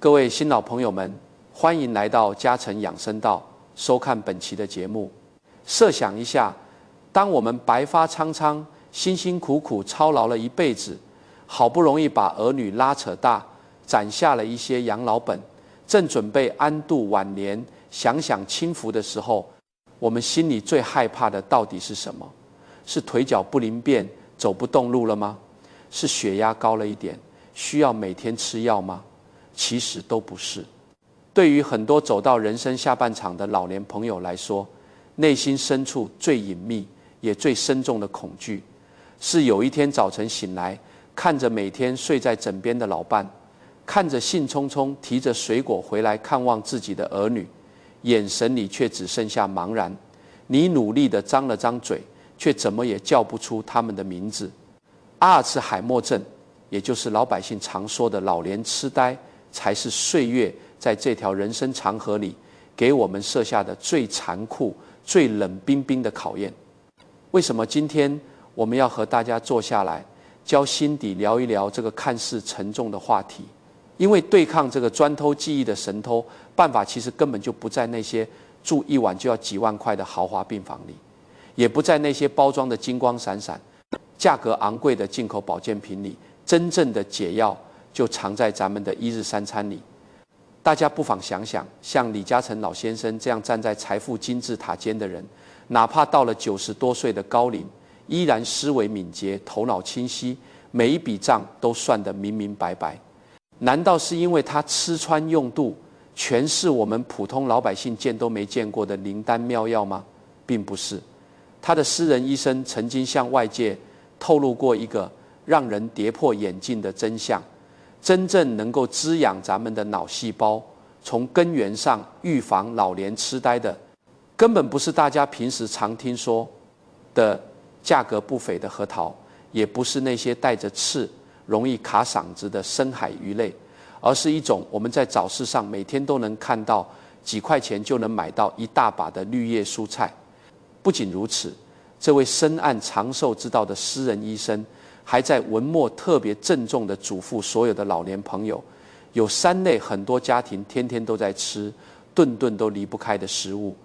各位新老朋友们，欢迎来到嘉诚养生道，收看本期的节目。设想一下，当我们白发苍苍、辛辛苦苦操劳了一辈子，好不容易把儿女拉扯大，攒下了一些养老本，正准备安度晚年，享享清福的时候，我们心里最害怕的到底是什么？是腿脚不灵便，走不动路了吗？是血压高了一点，需要每天吃药吗？其实都不是。对于很多走到人生下半场的老年朋友来说，内心深处最隐秘也最深重的恐惧，是有一天早晨醒来，看着每天睡在枕边的老伴，看着兴冲冲提着水果回来看望自己的儿女，眼神里却只剩下茫然。你努力地张了张嘴，却怎么也叫不出他们的名字。阿尔茨海默症，也就是老百姓常说的老年痴呆，才是岁月在这条人生长河里给我们设下的最残酷、最冷冰冰的考验。为什么今天我们要和大家坐下来，交心底聊一聊这个看似沉重的话题？因为对抗这个专偷记忆的神偷，办法其实根本就不在那些住一晚就要几万块的豪华病房里，也不在那些包装的金光闪闪、价格昂贵的进口保健品里，真正的解药就藏在咱们的一日三餐里。大家不妨想想，像李嘉诚老先生这样站在财富金字塔尖的人，哪怕到了90多岁的高龄，依然思维敏捷，头脑清晰，每一笔账都算得明明白白。难道是因为他吃穿用度全是我们普通老百姓见都没见过的灵丹妙药吗？并不是。他的私人医生曾经向外界透露过一个让人跌破眼镜的真相：真正能够滋养咱们的脑细胞，从根源上预防老年痴呆的，根本不是大家平时常听说的价格不菲的核桃，也不是那些带着刺容易卡嗓子的深海鱼类，而是一种我们在早市上每天都能看到，几块钱就能买到一大把的绿叶蔬菜。不仅如此，这位深谙长寿之道的私人医生还在文末特别郑重地嘱咐所有的老年朋友，有3类很多家庭天天都在吃，顿顿都离不开的食物，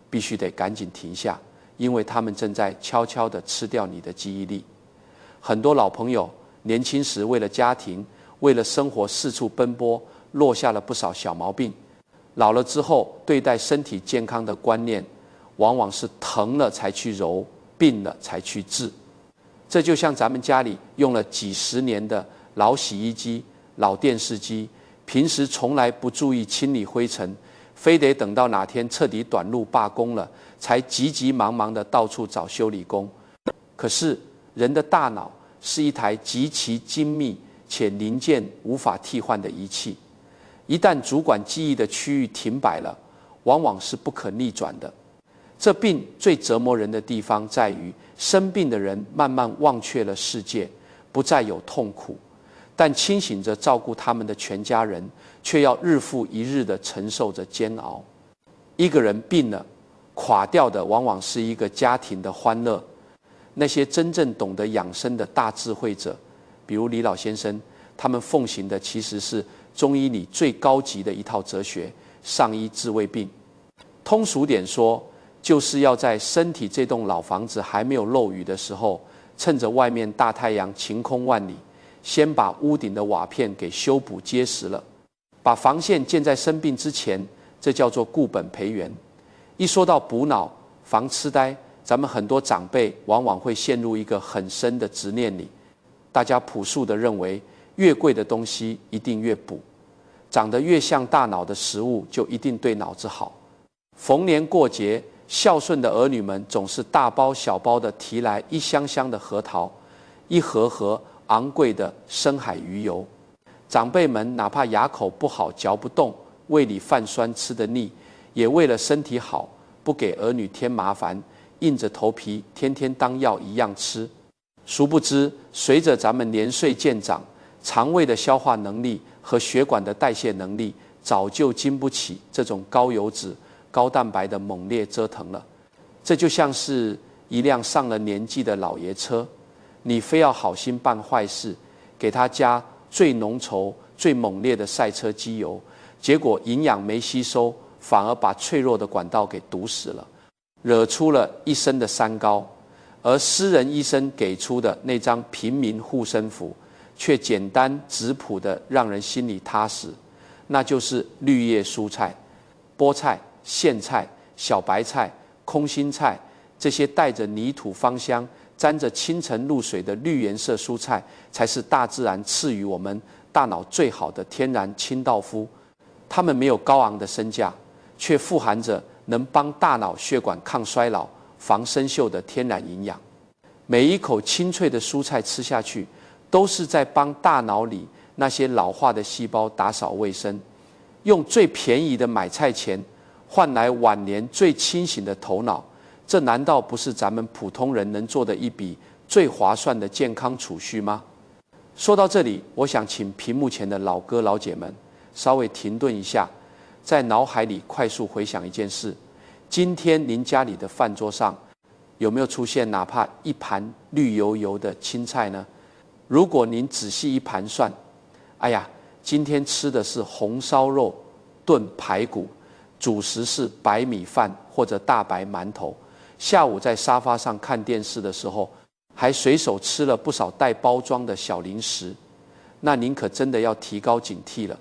必须得赶紧停下，因为他们正在悄悄地吃掉你的记忆力。很多老朋友年轻时为了家庭，为了生活四处奔波，落下了不少小毛病。老了之后，对待身体健康的观念，往往是疼了才去揉，病了才去治。这就像咱们家里用了几十年的老洗衣机、老电视机，平时从来不注意清理灰尘，非得等到哪天彻底短路罢工了，才急急忙忙地到处找修理工。可是人的大脑是一台极其精密且零件无法替换的仪器，一旦主管记忆的区域停摆了，往往是不可逆转的。这病最折磨人的地方在于，生病的人慢慢忘却了世界，不再有痛苦，但清醒着照顾他们的全家人，却要日复一日地承受着煎熬。一个人病了，垮掉的往往是一个家庭的欢乐。那些真正懂得养生的大智慧者，比如李老先生，他们奉行的其实是中医里最高级的一套哲学——上医治未病。通俗点说，就是要在身体这栋老房子还没有漏雨的时候，趁着外面大太阳晴空万里，先把屋顶的瓦片给修补结实了，把防线建在生病之前，这叫做固本培元。一说到补脑、防痴呆，咱们很多长辈往往会陷入一个很深的执念里，大家朴素地认为，越贵的东西一定越补，长得越像大脑的食物就一定对脑子好。逢年过节，孝顺的儿女们总是大包小包地提来一箱箱的核桃，一盒盒昂贵的深海鱼油。长辈们哪怕牙口不好嚼不动，胃里泛酸吃得腻，也为了身体好，不给儿女添麻烦，硬着头皮天天当药一样吃。殊不知，随着咱们年岁渐长，肠胃的消化能力和血管的代谢能力早就经不起这种高油脂、高蛋白的猛烈折腾了。这就像是一辆上了年纪的老爷车，你非要好心办坏事，给他加最浓稠、最猛烈的赛车机油，结果营养没吸收，反而把脆弱的管道给堵死了，惹出了一身的三高。而私人医生给出的那张平民护身符，却简单质朴的让人心里踏实，那就是绿叶蔬菜、菠菜、苋菜、小白菜、空心菜，这些带着泥土芳香、沾着清晨露水的绿颜色蔬菜，才是大自然赐予我们大脑最好的天然清道夫。它们没有高昂的身价，却富含着能帮大脑血管抗衰老、防生锈的天然营养。每一口清脆的蔬菜吃下去，都是在帮大脑里那些老化的细胞打扫卫生。用最便宜的买菜钱，换来晚年最清醒的头脑，这难道不是咱们普通人能做的一笔最划算的健康储蓄吗？说到这里，我想请屏幕前的老哥老姐们稍微停顿一下，在脑海里快速回想一件事：今天您家里的饭桌上有没有出现哪怕一盘绿油油的青菜呢？如果您仔细一盘算，哎呀，今天吃的是红烧肉炖排骨，主食是白米饭或者大白馒头，下午在沙发上看电视的时候，还随手吃了不少带包装的小零食，那您可真的要提高警惕了，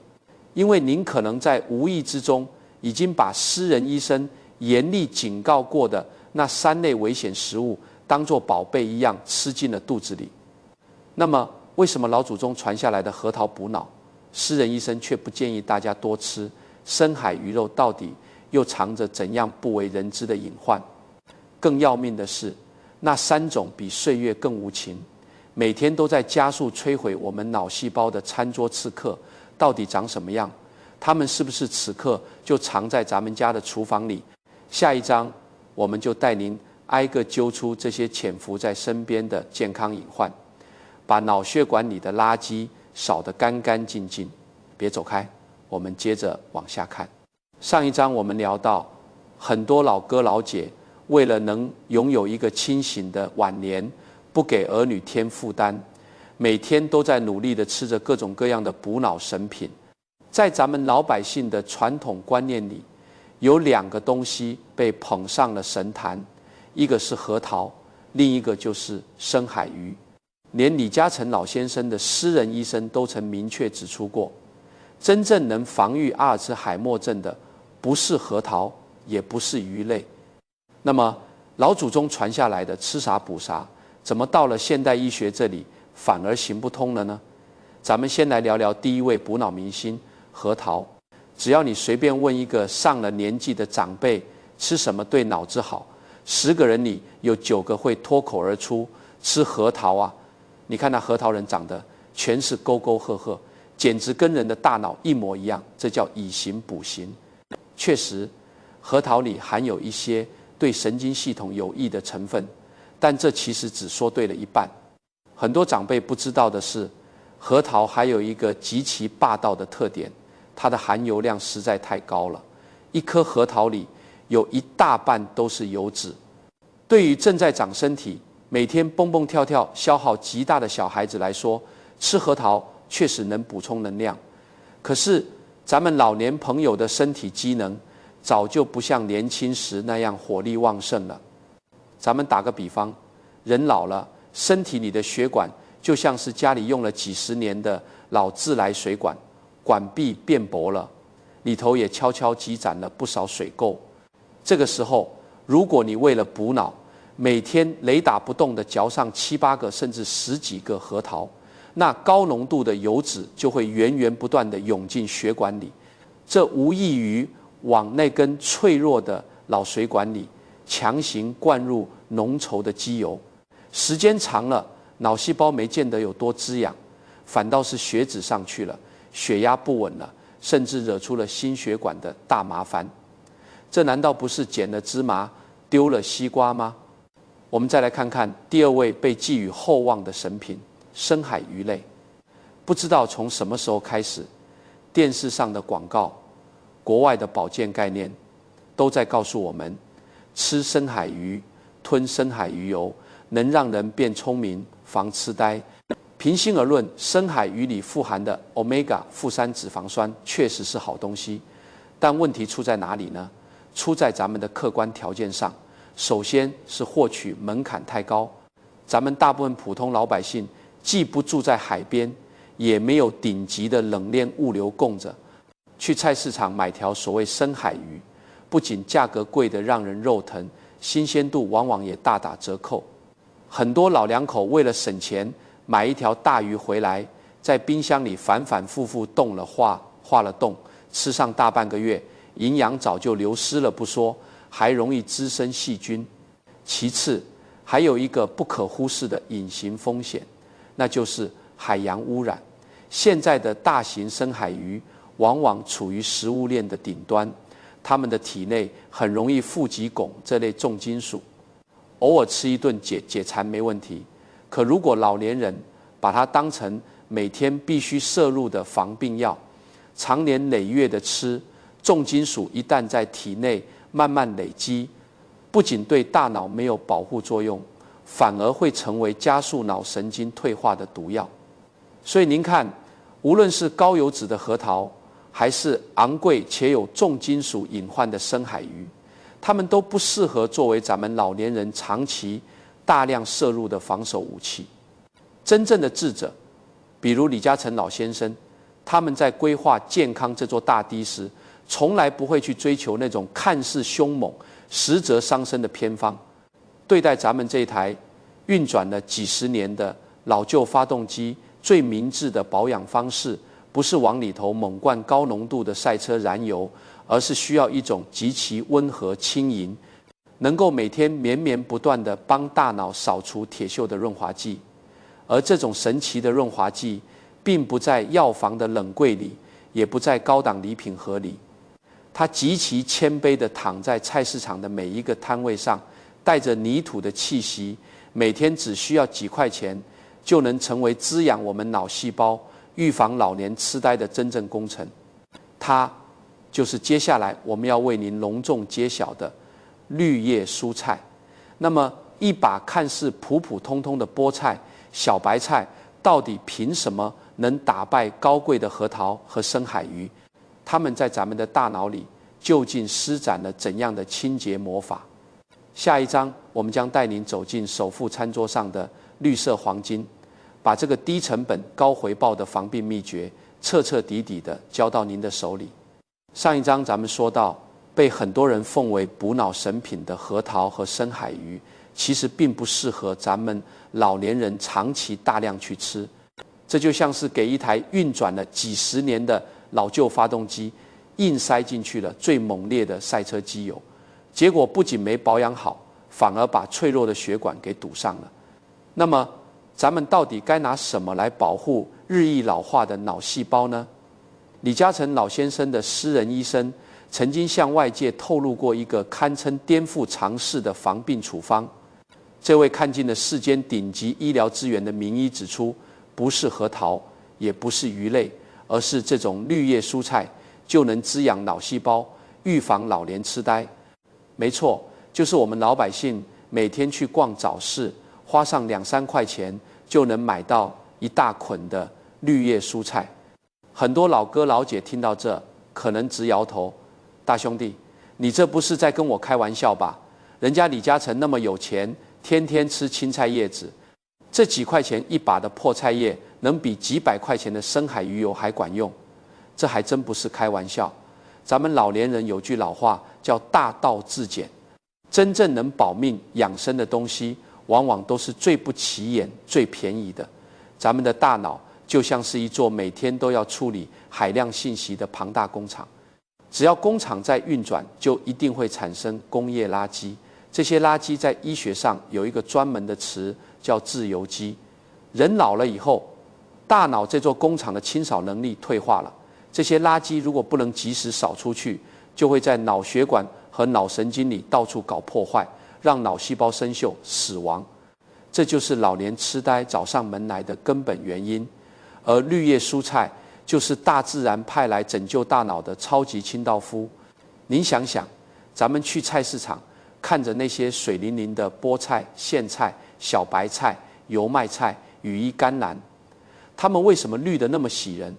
因为您可能在无意之中已经把私人医生严厉警告过的那3类危险食物当作宝贝一样吃进了肚子里。那么为什么老祖宗传下来的核桃补脑，私人医生却不建议大家多吃？深海鱼肉到底又藏着怎样不为人知的隐患？更要命的是，那3种比岁月更无情，每天都在加速摧毁我们脑细胞的餐桌刺客，到底长什么样？他们是不是此刻就藏在咱们家的厨房里？下一章我们就带您挨个揪出这些潜伏在身边的健康隐患，把脑血管里的垃圾扫得干干净净。别走开，我们接着往下看。上一章我们聊到，很多老哥老姐为了能拥有一个清醒的晚年，不给儿女添负担，每天都在努力地吃着各种各样的补脑神品。在咱们老百姓的传统观念里，有2个东西被捧上了神坛，一个是核桃，另一个就是深海鱼。连李嘉诚老先生的私人医生都曾明确指出过，真正能防御阿尔茨海默症的，不是核桃，也不是鱼类。那么老祖宗传下来的吃啥补啥，怎么到了现代医学这里反而行不通了呢？咱们先来聊聊第一位补脑明星核桃。只要你随便问一个上了年纪的长辈吃什么对脑子好，10个人里有9个会脱口而出吃核桃啊。你看那核桃人长得全是沟沟壑壑，简直跟人的大脑一模一样，这叫以形补形。确实，核桃里含有一些对神经系统有益的成分，但这其实只说对了一半。很多长辈不知道的是，核桃还有一个极其霸道的特点，它的含油量实在太高了。一颗核桃里有1大半都是油脂。对于正在长身体、每天蹦蹦跳跳、消耗极大的小孩子来说，吃核桃确实能补充能量。可是咱们老年朋友的身体机能早就不像年轻时那样活力旺盛了。咱们打个比方，人老了，身体里的血管就像是家里用了几十年的老自来水管，管壁变薄了，里头也悄悄积攒了不少水垢。这个时候，如果你为了补脑，每天雷打不动地嚼上7、8个甚至10几个核桃，那高浓度的油脂就会源源不断地涌进血管里，这无异于往那根脆弱的老水管里强行灌入浓稠的机油。时间长了，脑细胞没见得有多滋养，反倒是血脂上去了，血压不稳了，甚至惹出了心血管的大麻烦。这难道不是捡了芝麻丢了西瓜吗？我们再来看看第2位被寄予厚望的神品深海鱼类。不知道从什么时候开始，电视上的广告、国外的保健概念都在告诉我们，吃深海鱼、吞深海鱼油能让人变聪明、防痴呆。平心而论，深海鱼里富含的 Omega-3脂肪酸确实是好东西，但问题出在哪里呢？出在咱们的客观条件上。首先是获取门槛太高，咱们大部分普通老百姓既不住在海边，也没有顶级的冷链物流供着，去菜市场买条所谓深海鱼，不仅价格贵得让人肉疼，新鲜度往往也大打折扣。很多老两口为了省钱，买一条大鱼回来，在冰箱里反反复复冻了化了冻，吃上大半个月，营养早就流失了不说，还容易滋生细菌。其次，还有一个不可忽视的隐形风险，那就是海洋污染。现在的大型深海鱼往往处于食物链的顶端，它们的体内很容易富集汞这类重金属，偶尔吃一顿解馋没问题。可如果老年人把它当成每天必须摄入的防病药，长年累月的吃，重金属一旦在体内慢慢累积，不仅对大脑没有保护作用，反而会成为加速脑神经退化的毒药。所以您看，无论是高油脂的核桃，还是昂贵且有重金属隐患的深海鱼，它们都不适合作为咱们老年人长期大量摄入的防守武器。真正的智者，比如李嘉诚老先生，他们在规划健康这座大堤时，从来不会去追求那种看似凶猛实则伤身的偏方。对待咱们这一台运转了几十年的老旧发动机，最明智的保养方式不是往里头猛灌高浓度的赛车燃油，而是需要一种极其温和轻盈，能够每天绵绵不断地帮大脑扫除铁锈的润滑剂。而这种神奇的润滑剂并不在药房的冷柜里，也不在高档礼品盒里，它极其谦卑地躺在菜市场的每一个摊位上，带着泥土的气息，每天只需要几块钱，就能成为滋养我们脑细胞、预防老年痴呆的真正工程。它就是接下来我们要为您隆重揭晓的绿叶蔬菜。那么一把看似普普通通的菠菜、小白菜，到底凭什么能打败高贵的核桃和深海鱼？它们在咱们的大脑里究竟施展了怎样的清洁魔法？下一章我们将带您走进首副餐桌上的绿色黄金，把这个低成本高回报的防病秘诀彻彻底底的交到您的手里。上一章咱们说到，被很多人奉为补脑神品的核桃和深海鱼，其实并不适合咱们老年人长期大量去吃。这就像是给一台运转了几十年的老旧发动机硬塞进去了最猛烈的赛车机油，结果不仅没保养好，反而把脆弱的血管给堵上了。那么咱们到底该拿什么来保护日益老化的脑细胞呢？李嘉诚老先生的私人医生曾经向外界透露过一个堪称颠覆常识的防病处方。这位看尽了世间顶级医疗资源的名医指出，不是核桃，也不是鱼类，而是这种绿叶蔬菜就能滋养脑细胞，预防老年痴呆。没错，就是我们老百姓每天去逛早市，花上2-3块钱就能买到一大捆的绿叶蔬菜。很多老哥老姐听到这，可能直摇头：大兄弟，你这不是在跟我开玩笑吧？人家李嘉诚那么有钱，天天吃青菜叶子，这几块钱一把的破菜叶，能比几百块钱的深海鱼油还管用？这还真不是开玩笑。咱们老年人有句老话叫大道至简，真正能保命养生的东西，往往都是最不起眼、最便宜的。咱们的大脑就像是一座每天都要处理海量信息的庞大工厂，只要工厂在运转，就一定会产生工业垃圾。这些垃圾在医学上有一个专门的词叫自由基。人老了以后，大脑这座工厂的清扫能力退化了，这些垃圾如果不能及时扫出去，就会在脑血管和脑神经里到处搞破坏，让脑细胞生锈死亡。这就是老年痴呆找上门来的根本原因。而绿叶蔬菜就是大自然派来拯救大脑的超级清道夫。您想想，咱们去菜市场，看着那些水灵灵的菠菜、苋菜、小白菜、油麦菜、羽衣甘蓝，它们为什么绿得那么喜人？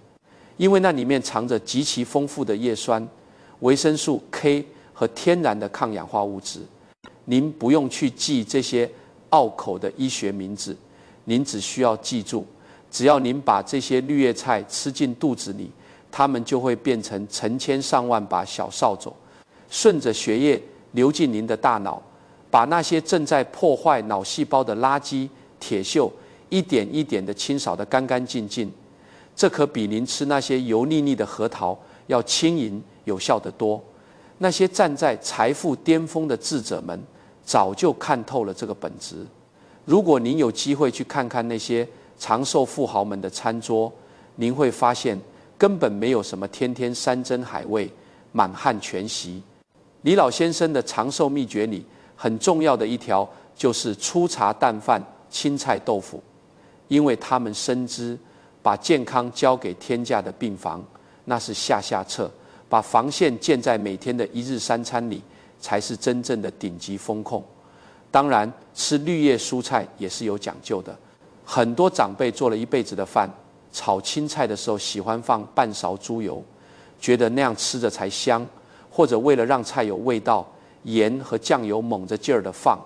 因为那里面藏着极其丰富的叶酸、维生素 K 和天然的抗氧化物质。您不用去记这些拗口的医学名字，您只需要记住，只要您把这些绿叶菜吃进肚子里，它们就会变成成千上万把小扫帚，顺着血液流进您的大脑，把那些正在破坏脑细胞的垃圾、铁锈一点一点地清扫得干干净净。这可比您吃那些油腻腻的核桃要轻盈有效得多。那些站在财富巅峰的智者们早就看透了这个本质。如果您有机会去看看那些长寿富豪们的餐桌，您会发现根本没有什么天天山珍海味、满汉全席。李老先生的长寿秘诀里很重要的一条就是粗茶淡饭、青菜豆腐，因为他们深知把健康交给天价的病房，那是下策；把防线建在每天的一日三餐里，才是真正的顶级风控。当然，吃绿叶蔬菜也是有讲究的。很多长辈做了一辈子的饭，炒青菜的时候喜欢放半勺猪油，觉得那样吃着才香，或者为了让菜有味道，盐和酱油猛着劲儿的放，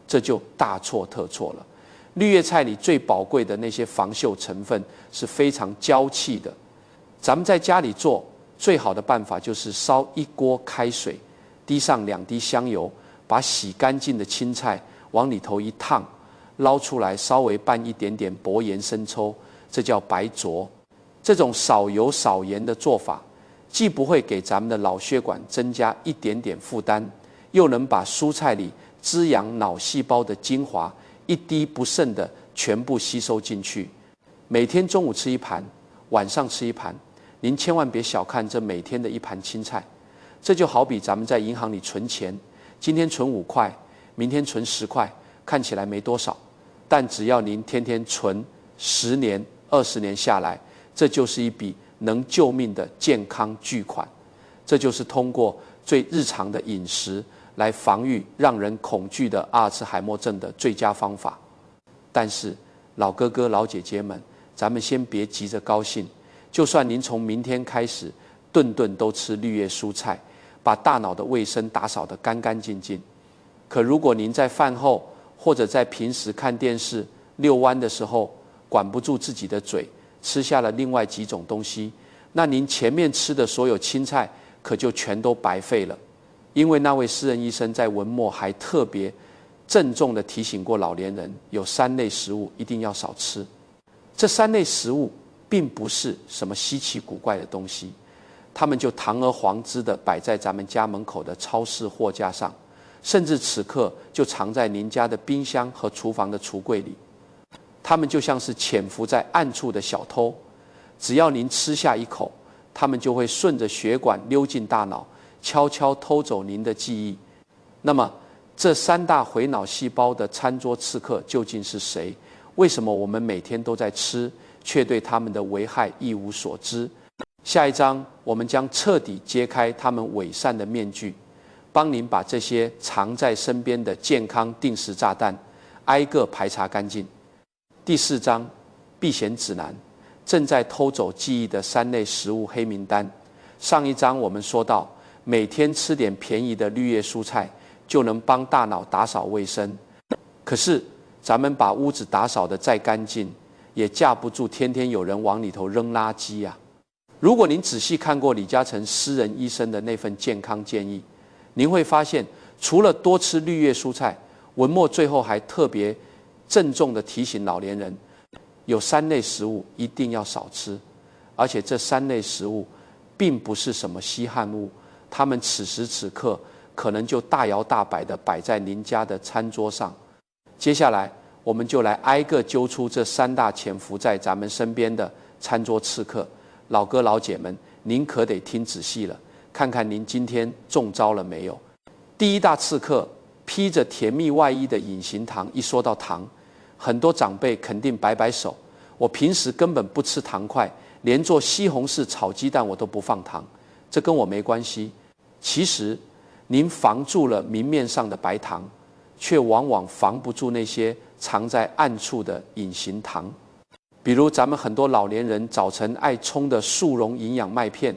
这就大错特错了。绿叶菜里最宝贵的那些防锈成分是非常娇气的。咱们在家里做最好的办法就是烧一锅开水，滴上2滴香油，把洗干净的青菜往里头一烫，捞出来稍微拌一点点薄盐生抽，这叫白灼。这种少油少盐的做法，既不会给咱们的脑血管增加一点点负担，又能把蔬菜里滋养脑细胞的精华一滴不剩的全部吸收进去。每天中午吃一盘，晚上吃一盘，您千万别小看这每天的一盘青菜。这就好比咱们在银行里存钱，今天存5块，明天存10块，看起来没多少，但只要您天天存10年、20年下来，这就是一笔能救命的健康巨款。这就是通过最日常的饮食来防御让人恐惧的阿尔茨海默症的最佳方法。但是老哥哥老姐姐们，咱们先别急着高兴，就算您从明天开始顿顿都吃绿叶蔬菜，把大脑的卫生打扫得干干净净，可如果您在饭后或者在平时看电视遛弯的时候管不住自己的嘴，吃下了另外几种东西，那您前面吃的所有青菜可就全都白费了。因为那位私人医生在文末还特别郑重地提醒过老年人，有3类食物一定要少吃。这3类食物并不是什么稀奇古怪的东西，它们就堂而皇之地摆在咱们家门口的超市货架上，甚至此刻就藏在您家的冰箱和厨房的橱柜里。它们就像是潜伏在暗处的小偷，只要您吃下一口，它们就会顺着血管溜进大脑，悄悄偷走您的记忆。那么这3大回脑细胞的餐桌刺客究竟是谁？为什么我们每天都在吃，却对他们的危害一无所知？下一章我们将彻底揭开他们伪善的面具，帮您把这些藏在身边的健康定时炸弹挨个排查干净。第4章避嫌指南，正在偷走记忆的3类食物黑名单。上一章我们说到，每天吃点便宜的绿叶蔬菜就能帮大脑打扫卫生。可是咱们把屋子打扫得再干净，也架不住天天有人往里头扔垃圾啊。如果您仔细看过李嘉诚私人医生的那份健康建议，您会发现除了多吃绿叶蔬菜，文末最后还特别郑重地提醒老年人，有3类食物一定要少吃，而且这3类食物并不是什么稀罕物，它们此时此刻可能就大摇大摆地摆在您家的餐桌上。接下来我们就来挨个揪出这3大潜伏在咱们身边的餐桌刺客。老哥老姐们，您可得听仔细了，看看您今天中招了没有。第1大刺客，披着甜蜜外衣的隐形糖。一说到糖，很多长辈肯定摆摆手，我平时根本不吃糖块，连做西红柿炒鸡蛋我都不放糖，这跟我没关系。其实您防住了明面上的白糖，却往往防不住那些藏在暗处的隐形糖。比如咱们很多老年人早晨爱冲的速溶营养麦片，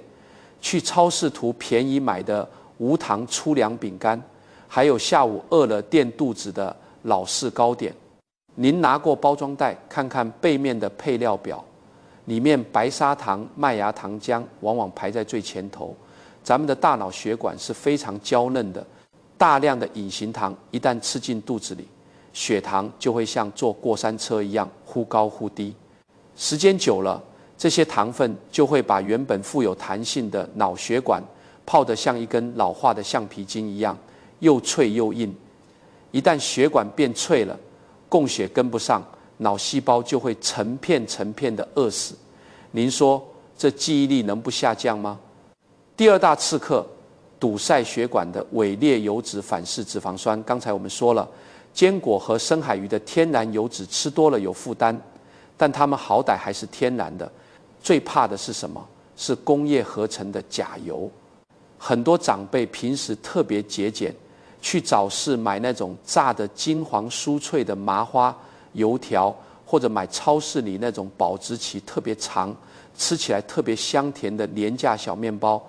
去超市图便宜买的无糖粗粮饼干，还有下午饿了垫肚子的老式糕点。您拿过包装袋看看背面的配料表，里面白砂糖、麦芽糖浆往往排在最前头。咱们的大脑血管是非常娇嫩的，大量的隐形糖一旦吃进肚子里，血糖就会像坐过山车一样忽高忽低。时间久了，这些糖分就会把原本富有弹性的脑血管泡得像一根老化的橡皮筋一样，又脆又硬。一旦血管变脆了，供血跟不上，脑细胞就会成片成片的饿死。您说这记忆力能不下降吗？第二大刺客，堵塞血管的伪劣油脂反式脂肪酸。刚才我们说了，坚果和深海鱼的天然油脂吃多了有负担，但它们好歹还是天然的。最怕的是什么？是工业合成的假油。很多长辈平时特别节俭，去早市买那种炸得金黄酥脆的麻花油条，或者买超市里那种保质期特别长、吃起来特别香甜的廉价小面包、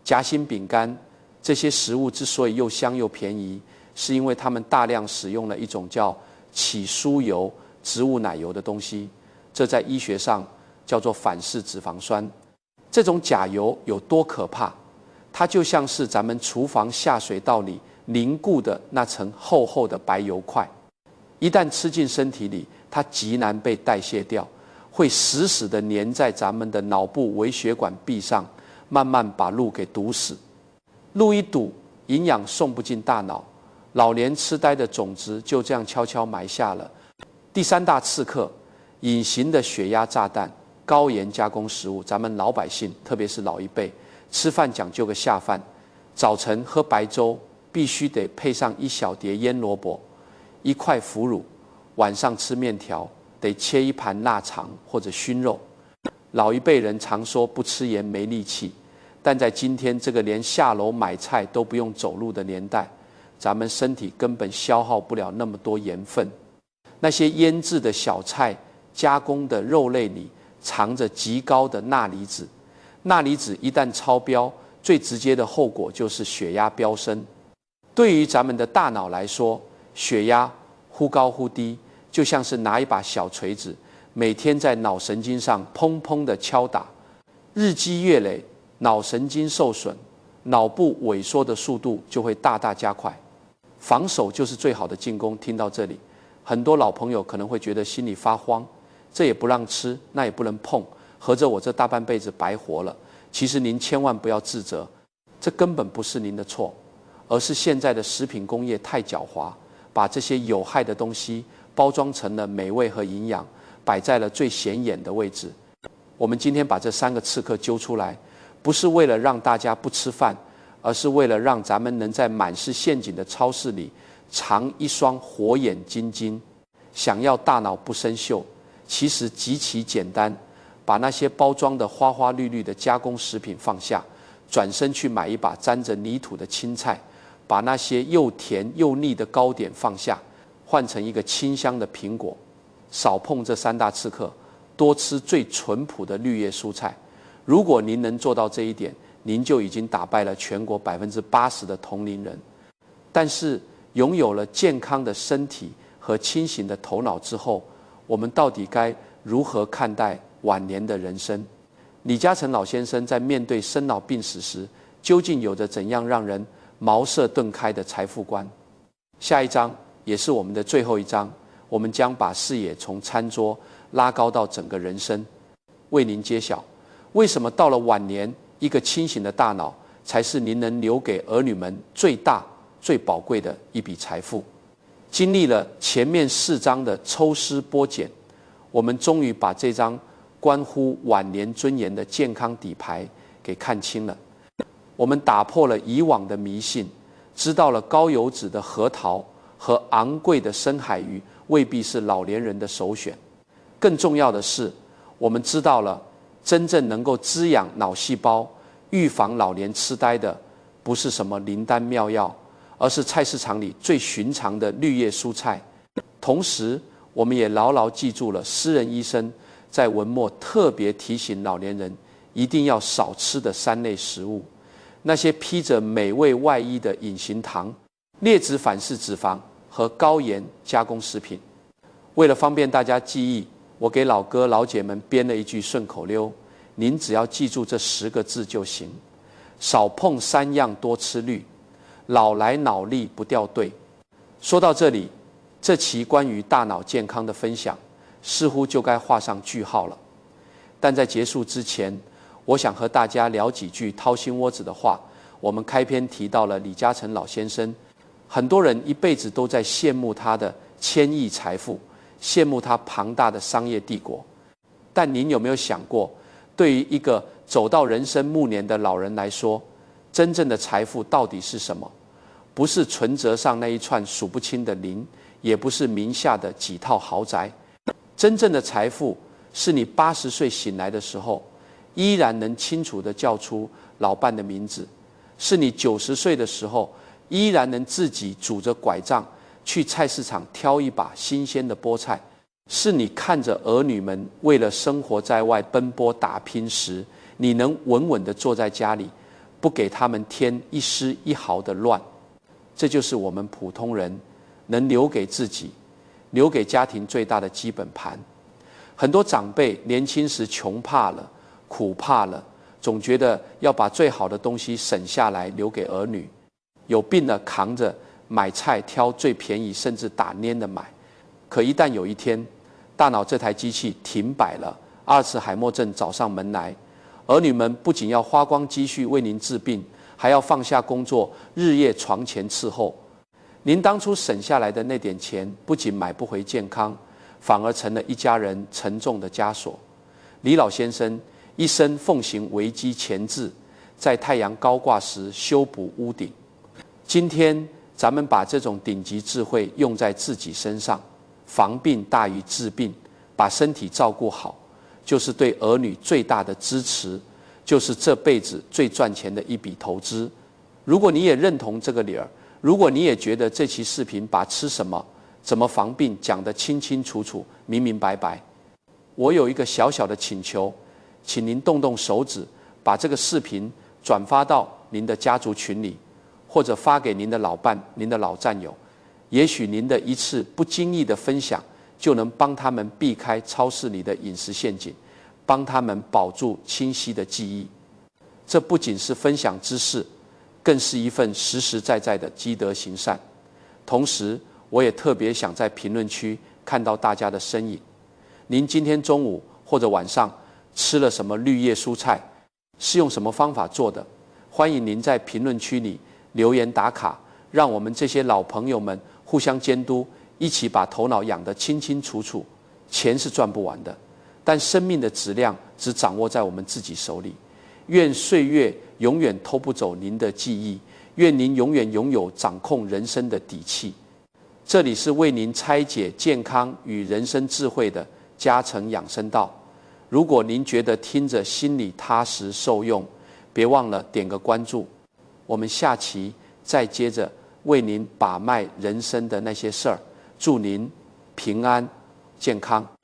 夹心饼干。这些食物之所以又香又便宜，是因为它们大量使用了一种叫起酥油、植物奶油的东西，这在医学上叫做反式脂肪酸。这种假油有多可怕？它就像是咱们厨房下水道里凝固的那层厚厚的白油块，一旦吃进身体里，它极难被代谢掉，会死死地粘在咱们的脑部微血管壁上，慢慢把路给堵死。路一堵，营养送不进大脑，老年痴呆的种子就这样悄悄埋下了。第三大刺客，隐形的血压炸弹，高盐加工食物。咱们老百姓，特别是老一辈，吃饭讲究个下饭，早晨喝白粥必须得配上一小碟腌萝卜，一块腐乳；晚上吃面条得切一盘腊肠或者熏肉。老一辈人常说不吃盐没力气，但在今天这个连下楼买菜都不用走路的年代，咱们身体根本消耗不了那么多盐分。那些腌制的小菜、加工的肉类里藏着极高的钠离子，钠离子一旦超标，最直接的后果就是血压飙升。对于咱们的大脑来说，血压忽高忽低，就像是拿一把小锤子，每天在脑神经上砰砰的敲打，日积月累，脑神经受损，脑部萎缩的速度就会大大加快。防守就是最好的进攻。听到这里，很多老朋友可能会觉得心里发慌，这也不让吃，那也不能碰，合着我这大半辈子白活了。其实您千万不要自责，这根本不是您的错，而是现在的食品工业太狡猾，把这些有害的东西包装成了美味和营养，摆在了最显眼的位置。我们今天把这3个刺客揪出来，不是为了让大家不吃饭，而是为了让咱们能在满是陷阱的超市里藏一双火眼金睛。想要大脑不生锈，其实极其简单，把那些包装的花花绿绿的加工食品放下，转身去买一把沾着泥土的青菜，把那些又甜又腻的糕点放下，换成一个清香的苹果。少碰这3大刺客，多吃最淳朴的绿叶蔬菜。如果您能做到这一点，您就已经打败了全国80%的同龄人。但是拥有了健康的身体和清醒的头脑之后，我们到底该如何看待晚年的人生？李嘉诚老先生在面对生老病死时，究竟有着怎样让人茅塞顿开的财富观？下一章也是我们的最后一章，我们将把视野从餐桌拉高到整个人生，为您揭晓为什么到了晚年，一个清醒的大脑才是您能留给儿女们最大最宝贵的一笔财富。经历了前面4章的抽丝剥茧，我们终于把这张关乎晚年尊严的健康底牌给看清了。我们打破了以往的迷信，知道了高油脂的核桃和昂贵的深海鱼未必是老年人的首选。更重要的是，我们知道了真正能够滋养脑细胞、预防老年痴呆的，不是什么灵丹妙药，而是菜市场里最寻常的绿叶蔬菜。同时，我们也牢牢记住了诗人医生在文末特别提醒老年人一定要少吃的3类食物，那些披着美味外衣的隐形糖、劣质反式脂肪和高盐加工食品。为了方便大家记忆，我给老哥老姐们编了一句顺口溜，您只要记住这10个字就行：少碰3样，多吃绿，老来脑力不掉队。说到这里，这期关于大脑健康的分享似乎就该画上句号了。但在结束之前，我想和大家聊几句掏心窝子的话。我们开篇提到了李嘉诚老先生，很多人一辈子都在羡慕他的1000亿财富，羡慕他庞大的商业帝国。但您有没有想过，对于一个走到人生暮年的老人来说，真正的财富到底是什么？不是存折上那一串数不清的零，也不是名下的几套豪宅。真正的财富是你80岁醒来的时候，依然能清楚地叫出老伴的名字，是你90岁的时候，依然能自己拄着拐杖去菜市场挑一把新鲜的菠菜，是你看着儿女们为了生活在外奔波打拼时，你能稳稳地坐在家里，不给他们添一丝一毫的乱。这就是我们普通人能留给自己、留给家庭最大的基本盘。很多长辈年轻时穷怕了、苦怕了，总觉得要把最好的东西省下来留给儿女，有病了扛着买菜挑最便宜甚至打蔫的买。可一旦有一天大脑这台机器停摆了，阿尔茨海默症找上门来，儿女们不仅要花光积蓄为您治病，还要放下工作日夜床前伺候。您当初省下来的那点钱不仅买不回健康，反而成了一家人沉重的枷锁。李老先生一生奉行危机前置，在太阳高挂时修补屋顶。今天咱们把这种顶级智慧用在自己身上，防病大于治病，把身体照顾好，就是对儿女最大的支持，就是这辈子最赚钱的一笔投资。如果你也认同这个理儿，如果你也觉得这期视频把吃什么、怎么防病讲得清清楚楚、明明白白，我有一个小小的请求，请您动动手指，把这个视频转发到您的家族群里，或者发给您的老伴、您的老战友。也许您的一次不经意的分享，就能帮他们避开超市里的饮食陷阱，帮他们保住清晰的记忆。这不仅是分享知识，更是一份实实在在的积德行善。同时，我也特别想在评论区看到大家的身影。您今天中午或者晚上吃了什么绿叶蔬菜？是用什么方法做的？欢迎您在评论区里留言打卡，让我们这些老朋友们互相监督，一起把头脑养得清清楚楚。钱是赚不完的，但生命的质量只掌握在我们自己手里。愿岁月永远偷不走您的记忆，愿您永远拥有掌控人生的底气。这里是为您拆解健康与人生智慧的嘉诚养生道。如果您觉得听着心里踏实受用，别忘了点个关注。我们下期再接着为您把脉人生的那些事儿。祝您平安健康。